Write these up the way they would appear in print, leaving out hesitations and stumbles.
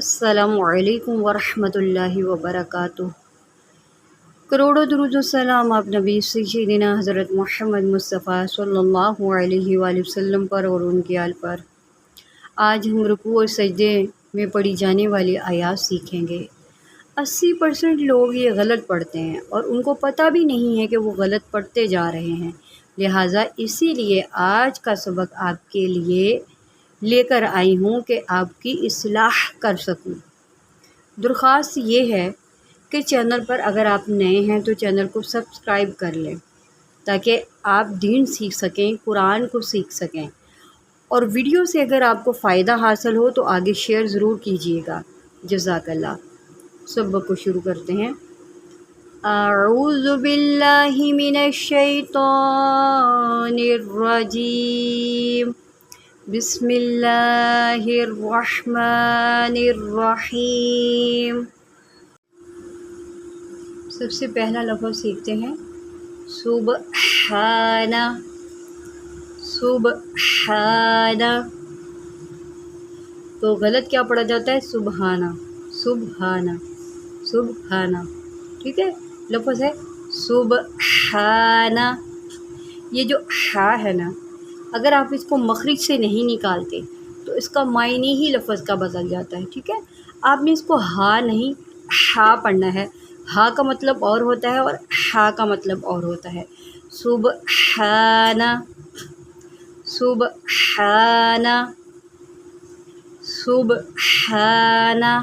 السلام علیکم ورحمۃ اللہ وبرکاتہ۔ کروڑوں درود و سلام آپ نبی سیدنا حضرت محمد مصطفیٰ صلی اللہ علیہ وآلہ وسلم پر اور ان کے آل پر۔ آج ہم رکوع اور سجدے میں پڑھی جانے والی آیات سیکھیں گے۔ 80% لوگ یہ غلط پڑھتے ہیں اور ان کو پتہ بھی نہیں ہے کہ وہ غلط پڑھتے جا رہے ہیں، لہٰذا اسی لیے آج کا سبق آپ کے لیے لے کر آئی ہوں کہ آپ کی اصلاح کر سکوں۔ درخواست یہ ہے کہ چینل پر اگر آپ نئے ہیں تو چینل کو سبسکرائب کر لیں تاکہ آپ دین سیکھ سکیں، قرآن کو سیکھ سکیں، اور ویڈیو سے اگر آپ کو فائدہ حاصل ہو تو آگے شیئر ضرور کیجیے گا۔ جزاک اللہ۔ سبق کو شروع کرتے ہیں۔ اعوذ باللہ من الشیطان الرجیم، بسم اللہ الرحمن الرحیم۔ سب سے پہلا لفظ سیکھتے ہیں سبحانہ۔ سبحانہ تو غلط کیا پڑھا جاتا ہے؟ سبحانہ، سبحانہ، سبحانہ، ٹھیک ہے؟ لفظ ہے سبحانہ۔ یہ جو ہا ہے نا، اگر آپ اس کو مخرج سے نہیں نکالتے تو اس کا معنی ہی لفظ کا بدل جاتا ہے، ٹھیک ہے؟ آپ نے اس کو ہا نہیں ہا پڑھنا ہے۔ ہا کا مطلب اور ہوتا ہے اور ہا کا مطلب اور ہوتا ہے۔ سبحانہ، سبحانہ، سبحانہ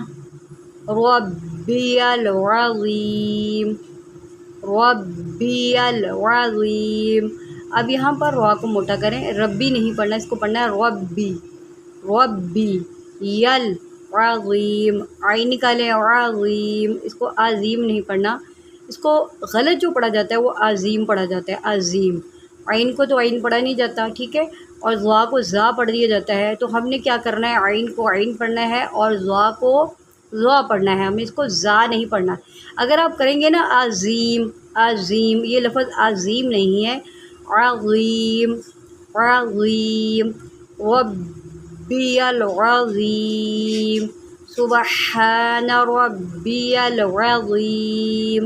ربی العظیم، ربی العظیم۔ اب یہاں پر را کو موٹا کریں، ربی نہیں پڑھنا، اس کو پڑھنا ہے ربی، ربی یل عظیم، عین نکالیں عظیم، اس کو عظیم نہیں پڑھنا، اس کو غلط جو پڑھا جاتا ہے وہ عظیم پڑھا جاتا ہے، عظیم۔ عین کو تو عین پڑھا نہیں جاتا، ٹھیک ہے؟ اور ضا کو ضا پڑھ دیا جاتا ہے، تو ہم نے کیا کرنا ہے؟ عین کو عین پڑھنا ہے اور ضا کو ضا پڑھنا ہے، ہمیں اس کو ضا نہیں پڑھنا۔ اگر آپ کریں گے نا عظیم، عظیم، یہ لفظ عظیم نہیں ہے، عظیم، عظیم، ربی العظیم، سبحان ربی العظیم،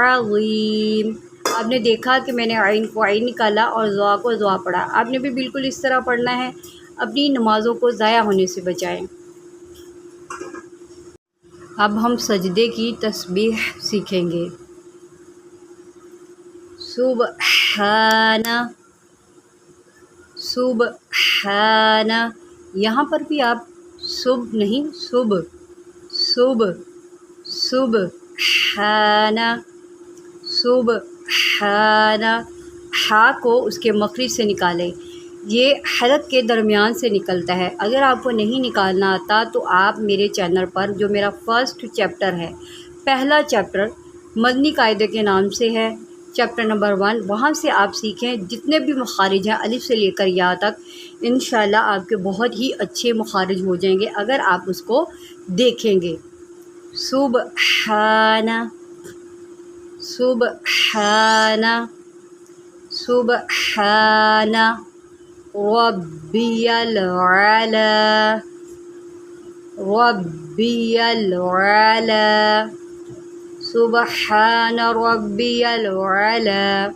عظیم۔ آپ نے دیکھا کہ میں نے عین کو عین نکالا اور ضا کو ضا پڑھا۔ آپ نے بھی بالکل اس طرح پڑھنا ہے، اپنی نمازوں کو ضائع ہونے سے بچائیں۔ اب ہم سجدے کی تسبیح سیکھیں گے۔ سبحانہ، سبحانہ، یہاں پر بھی آپ صبح نہیں، صبح، صبح، سبحانہ، سبحانہ۔ ہا کو اس کے مخرج سے نکالیں، یہ حلق کے درمیان سے نکلتا ہے۔ اگر آپ کو نہیں نکالنا آتا تو آپ میرے چینل پر، جو میرا فرسٹ چیپٹر ہے، پہلا چیپٹر مدنی قاعدے کے نام سے ہے، چیپٹر نمبر 1، وہاں سے آپ سیکھیں۔ جتنے بھی مخارج ہیں الف سے لے کر یا تک، انشاءاللہ آپ کے بہت ہی اچھے مخارج ہو جائیں گے اگر آپ اس کو دیکھیں گے۔ سبحانہ، سبحانہ، سبحانہ ربی العلی، ربی العلی، سبحان ربی العلی،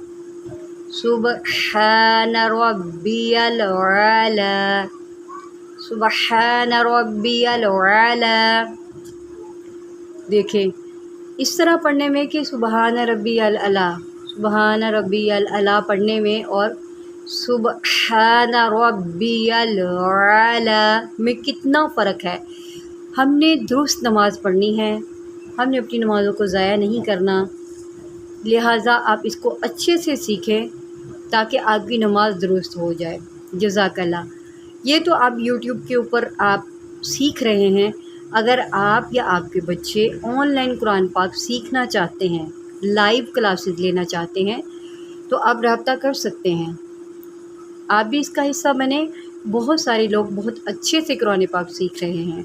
سبحان ربی العلی، سبحان ربی العلی۔ دیکھیں اس طرح پڑھنے میں کہ سبحان ربی العلی، سبحان ربی العلی پڑھنے میں اور سبحان ربی العلی میں کتنا فرق ہے۔ ہم نے درست نماز پڑھنی ہے، ہم نے اپنی نمازوں کو ضائع نہیں کرنا، لہٰذا آپ اس کو اچھے سے سیکھیں تاکہ آپ کی نماز درست ہو جائے۔ جزاک اللہ۔ یہ تو آپ یوٹیوب کے اوپر آپ سیکھ رہے ہیں، اگر آپ یا آپ کے بچے آن لائن قرآن پاک سیکھنا چاہتے ہیں، لائیو کلاسز لینا چاہتے ہیں تو آپ رابطہ کر سکتے ہیں، آپ بھی اس کا حصہ بنیں۔ بہت سارے لوگ بہت اچھے سے قرآن پاک سیکھ رہے ہیں۔